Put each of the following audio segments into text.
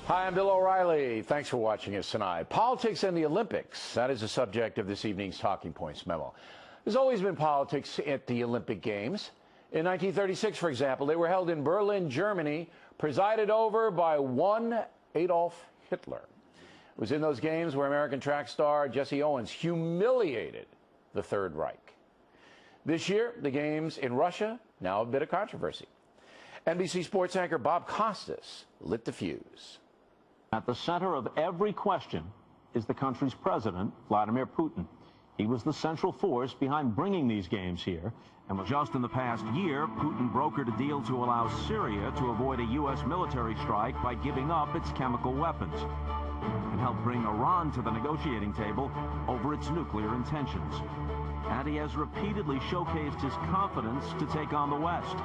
Hi, I'm Bill O'Reilly. Thanks for watching us tonight. Politics and the Olympics. That is the subject of this evening's Talking Points memo. There's always been politics at the Olympic Games. In 1936, for example, they were held in Berlin, Germany, presided over by one Adolf Hitler. It was in those games where American track star Jesse Owens humiliated the Third Reich. This year, the games in Russia, now a bit of controversy. NBC sports anchor Bob Costas lit the fuse. At the center of every question is the country's president, Vladimir Putin. He was the central force behind bringing these games here. And just in the past year, Putin brokered a deal to allow Syria to avoid a U.S. military strike by giving up its chemical weapons, and helped bring Iran to the negotiating table over its nuclear intentions. And he has repeatedly showcased his confidence to take on the West,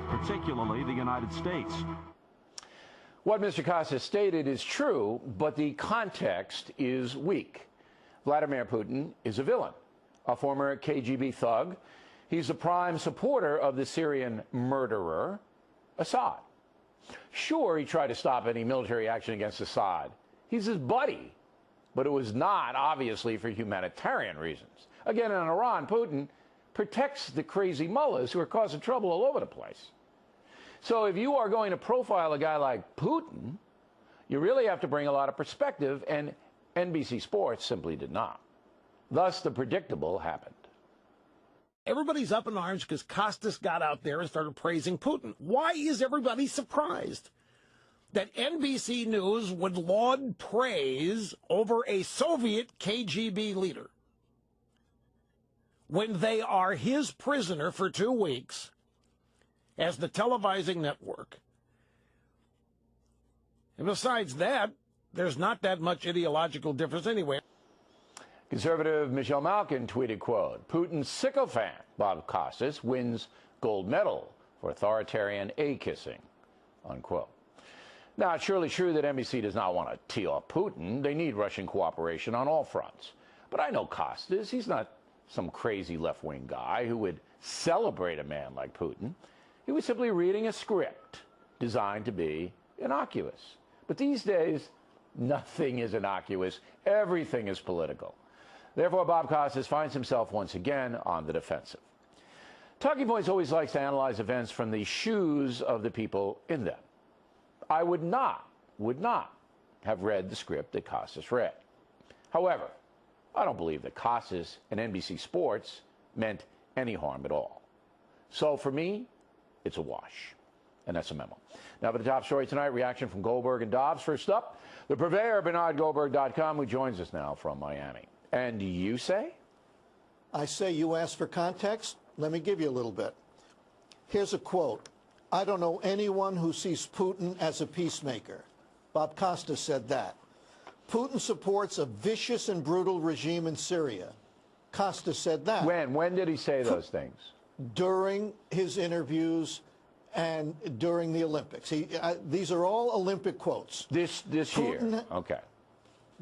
particularly the United States. What Mr. Costas stated is true, but the context is weak. Vladimir Putin is a villain, a former KGB thug. He's a prime supporter of the Syrian murderer, Assad. Sure, he tried to stop any military action against Assad. He's his buddy, but it was not, obviously, for humanitarian reasons. Again, in Iran, Putin protects the crazy mullahs who are causing trouble all over the place. So if you are going to profile a guy like Putin, you really have to bring a lot of perspective, and NBC Sports simply did not. Thus, the predictable happened. Everybody's up in arms because Costas got out there and started praising Putin. Why is everybody surprised that NBC News would laud praise over a Soviet KGB leader when they are his prisoner for 2 weeks as the televising network? And besides that, there's not that much ideological difference anyway. Conservative Michelle Malkin tweeted, quote, Putin's sycophant, Bob Costas, wins gold medal for authoritarian A-kissing, unquote. Now, it's surely true that NBC does not want to tee off Putin. They need Russian cooperation on all fronts. But I know Costas. He's not some crazy left-wing guy who would celebrate a man like Putin. He was simply reading a script designed to be innocuous. But these days, nothing is innocuous. Everything is political. Therefore, Bob Costas finds himself once again on the defensive. Talking Points always likes to analyze events from the shoes of the people in them. I would not have read the script that Costas read. However, I don't believe that Costas and NBC Sports meant any harm at all. So for me, it's a wash. And that's a memo. Now for the top story tonight, reaction from Goldberg and Dobbs. First up, the purveyor, BernardGoldberg.com, who joins us now from Miami. And you say? I say you asked for context. Let me give you a little bit. Here's a quote. I don't know anyone who sees Putin as a peacemaker. Bob Costas said that. Putin supports a vicious and brutal regime in Syria. Costas said that. When did he say those things? During his interviews and during the Olympics. These are all Olympic quotes. This year? Okay.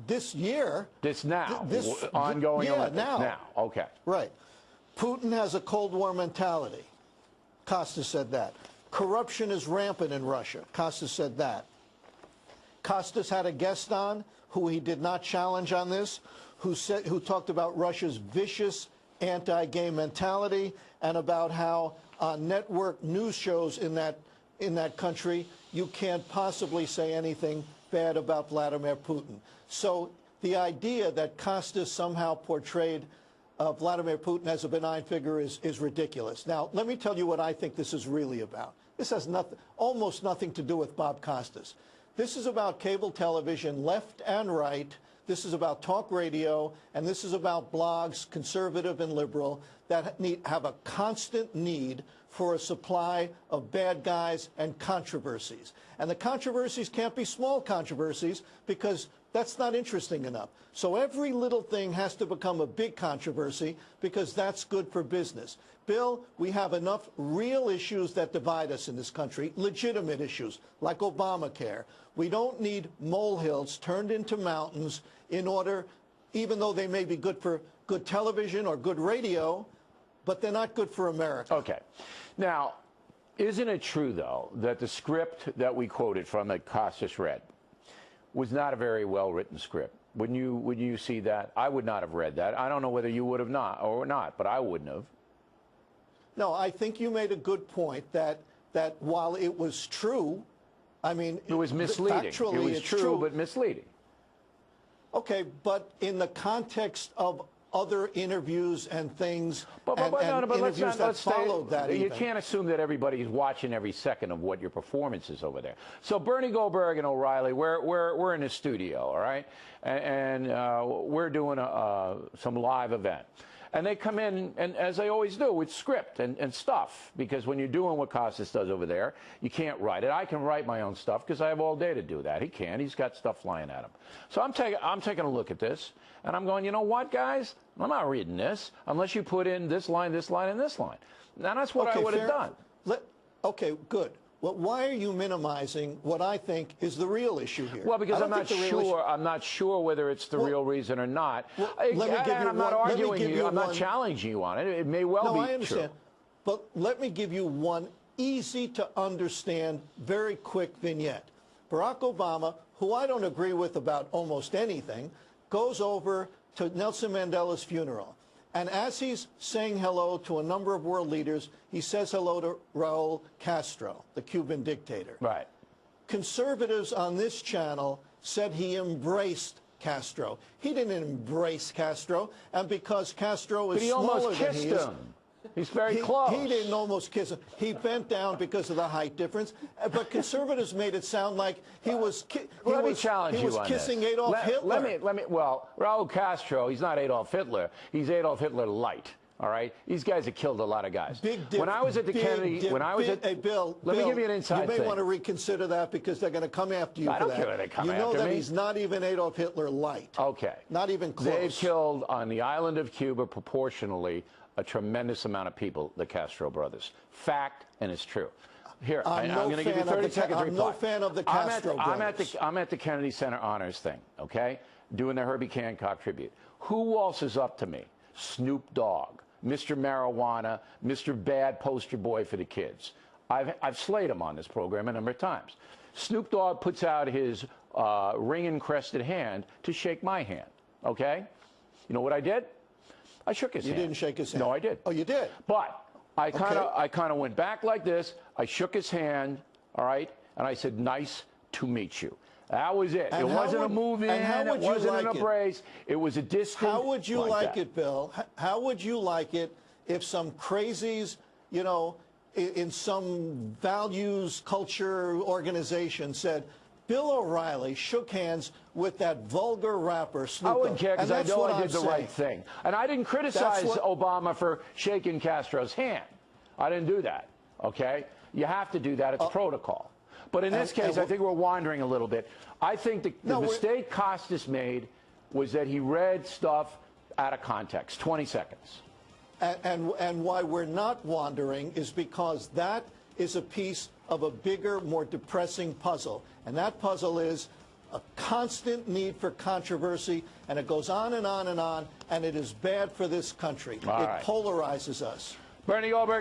This year? This now? Ongoing Olympics? Now. Okay. Right. Putin has a Cold War mentality. Costas said that. Corruption is rampant in Russia. Costas said that. Costas had a guest on who he did not challenge on this, who talked about Russia's vicious anti-gay mentality and about how on network news shows in that country you can't possibly say anything bad about Vladimir Putin. So the idea that Costas somehow portrayed Vladimir Putin as a benign figure is ridiculous. Now, let me tell you what I think this is really about. This has almost nothing to do with Bob Costas. This is about cable television, left and right. This is about talk radio, and this is about blogs, conservative and liberal, that have a constant need for a supply of bad guys and controversies. And the controversies can't be small controversies because that's not interesting enough. So every little thing has to become a big controversy because that's good for business. Bill, we have enough real issues that divide us in this country, legitimate issues like Obamacare. We don't need molehills turned into mountains in order, even though they may be good for good television or good radio, but they're not good for America. Okay. Now, isn't it true, though, that the script that we quoted from that Costas read was not a very well-written script. Wouldn't you see that? I would not have read that. I don't know whether you would have not or not, but I wouldn't have. No, I think you made a good point that while it was true, I mean, it was misleading. Factually, it was it's true, but misleading. Okay, but in the context of other interviews and things, interviews that followed that, you can't assume that everybody's watching every second of what your performance is over there. So Berne Goldberg and O'Reilly, we're in a studio, all right, and we're doing some live event. And they come in, and as they always do, with script and stuff, because when you're doing what Costas does over there, you can't write it. I can write my own stuff because I have all day to do that. He can't. He's got stuff flying at him. So I'm taking a look at this, and I'm going, you know what, guys? I'm not reading this unless you put in this line, and this line. Now, that's what I would have done. Okay, good. Well, why are you minimizing what I think is the real issue here? Well, because I'm not sure whether it's the real reason or not. Well, I'm not arguing you. I'm not challenging you on it. It may well be true. No, I understand. But let me give you one easy to understand, very quick vignette. Barack Obama, who I don't agree with about almost anything, goes over to Nelson Mandela's funeral. And as he's saying hello to a number of world leaders, he says hello to Raul Castro, the Cuban dictator. Right. Conservatives on this channel said he embraced Castro. He didn't embrace Castro, and because Castro is smaller than he is, he's very close. He didn't almost kiss him. He bent down because of the height difference. But conservatives made it sound like he was kissing Adolf Hitler. Well, Raul Castro, he's not Adolf Hitler. He's Adolf Hitler light. All right, these guys have killed a lot of guys. When I was at the Kennedy, Bill, let me give you an inside thing. You may want to reconsider that because they're going to come after you for that. I don't care if they come after me. You know that he's not even Adolf Hitler light. Okay. Not even close. They've killed on the island of Cuba proportionally a tremendous amount of people, the Castro brothers. Fact, and it's true. Here, I'm going to give you 30 seconds to reply. I'm no fan of the Castro brothers. I'm at the Kennedy Center Honors thing, okay, doing the Herbie Hancock tribute. Who waltzes up to me? Snoop Dogg, Mr. Marijuana, Mr. Bad Poster Boy for the kids. I've slayed him on this program a number of times. Snoop Dogg puts out his ring-encrusted hand to shake my hand, okay? You know what I did? I shook his hand. You didn't shake his hand? No, I did. Oh, you did? But I kind of went back like this. I shook his hand, all right, and I said, "Nice to meet you." That was it. It wasn't a move in. It wasn't an embrace. It was a distant. How would you like it, Bill? How would you like it if some crazies, you know, in some values culture organization said, Bill O'Reilly shook hands with that vulgar rapper, Snoop Dogg? I wouldn't care because I know I did the right thing. And I didn't criticize Obama for shaking Castro's hand. I didn't do that, okay? You have to do that. It's protocol. But in this case, I think we're wandering a little bit. I think the mistake Costas made was that he read stuff out of context, 20 seconds. And why we're not wandering is because that is a piece of a bigger, more depressing puzzle. And that puzzle is a constant need for controversy, and it goes on and on and on, and it is bad for this country. It polarizes us. Berne Goldberg.